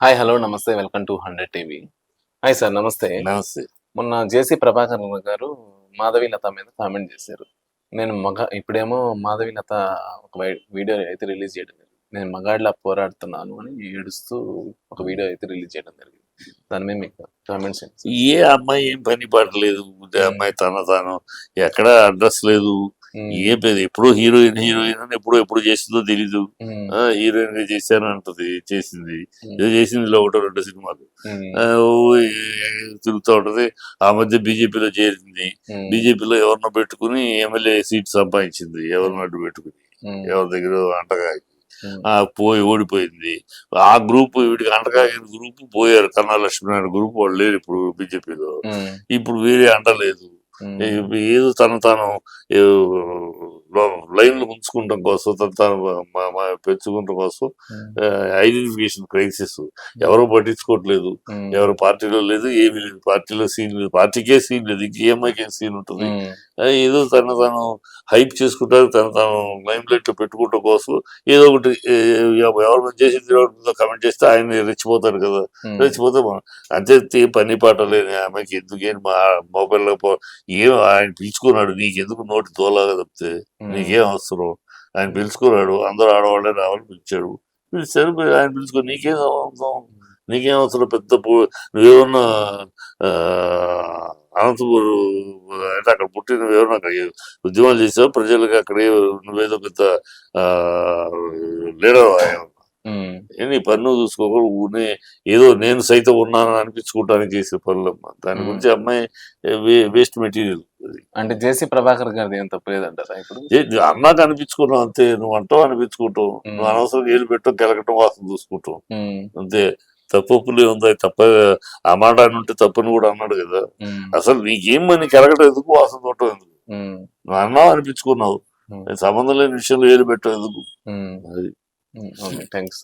Hi hello నమస్తే welcome to 100 TV. Hi sir నమస్తే. నమస్తే. మొన్న జేసీ ప్రభాకర్ గారు మాధవీలత మీద కామెంట్ చేశారు. ఇప్పుడేమో మాధవీలత ఒక వీడియో అయితే రిలీజ్ చేయడం జరిగింది. నేను మగాడిలా పోరాడుతున్నాను అని ఏడుస్తూ ఒక వీడియో అయితే రిలీజ్ చేయడం జరిగింది. దాని మీద మీకు కామెంట్స్ ఏంటి? ఏ అమ్మాయి ఏం పని పాటలేదు, అమ్మాయి తాను ఎక్కడ అడ్రస్ లేదు, ఏం లేదు. ఎప్పుడో హీరోయిన్ అని ఎప్పుడు చేసిందో తెలీదు. హీరోయిన్ గా చేశాను అంటది, చేసింది ఏదో చేసింది ఒకటో రెండు సినిమాలు తిరుగుతూ ఉంటది. ఆ మధ్య బీజేపీలో చేరింది. బీజేపీలో ఎవరినో పెట్టుకుని ఎమ్మెల్యే సీట్ సంపాదించింది, ఎవరినో అడ్డు పెట్టుకుని, ఎవరి దగ్గర అంటగా పోయి ఓడిపోయింది. ఆ గ్రూప్ వీడికి అంటకాగిన గ్రూప్ పోయారు. కన్నా లక్ష్మీనారాయణ గ్రూప్ వాళ్ళు లేరు ఇప్పుడు బీజేపీలో. ఇప్పుడు వేరే అంటలేదు. ఏదో తాను లైన్లు ఉంచుకోవడం కోసం, తాను పెంచుకోవడం కోసం ఐడెంటిఫికేషన్ క్రైసిస్. ఎవరు పట్టించుకోవట్లేదు, ఎవరు పార్టీలో లేదు, ఏమీ లేదు. పార్టీలో సీన్ లేదు, పార్టీకే సీన్ లేదు, ఇంకేమైకే సీన్ ఉంటుంది. ఏదో తను హైప్ చేసుకుంటారు, తను లైమ్ లైట్ లో పెట్టుకోవటం కోసం ఏదో ఒకటి ఎవరు చేసింది కమెంట్ చేస్తే ఆయన రెచ్చిపోతారు కదా. రెచ్చిపోతే అంతే పని పాట లేని ఆమెకి ఎందుకేం మొబైల్లో ఏం ఆయన పిలుచుకున్నాడు, నీకెందుకు నోటి తోలాగా తప్పితే నీకేం అవసరం. ఆయన పిలుచుకున్నాడు, అందరూ ఆడవాళ్ళే రావాలని పిలిచాడు. పిలిచారు, ఆయన పిలుచుకో, నీకేం అవసరం, నీకేం అవసరం. పెద్ద నువ్వేమన్నా అనంతపూర్ అంటే అక్కడ పుట్టి నువ్వేమన్నా అక్కడ ఉద్యమాలు చేసావు ప్రజలకు, అక్కడ నువ్వేదో పెద్ద లీడర్ నీ పన్ను చూసుకోకుండా ఊనే ఏదో నేను సైతం ఉన్నానని అనిపించుకోవటానికి చేసే పనులమ్మా. దాని గురించి అమ్మాయి వేస్ట్ మెటీరియల్. అంటే జేసీ ప్రభాకర్ గారిది ఏం తప్పలేదంటారా? ఇప్పుడు అన్నాక అనిపించుకున్నావు అంతే. నువ్వు అంటావు అనిపించుకుంటావు, నువ్వు అనవసరం ఏళ్ళు పెట్టడం కెలకటం వాసన చూసుకుంటావు అంతే. తప్పులు ఉందా? తప్ప ఆ మాట అని ఉంటే తప్పని కూడా అన్నాడు కదా. అసలు నీకేం మని కెలకటం ఎందుకు, వాసన చూడటం ఎందుకు? నువ్వు అన్నావు అనిపించుకున్నావు, సంబంధం లేని విషయంలో ఏళ్ళు పెట్టడం ఎందుకు? అది థ్యాంక్స్.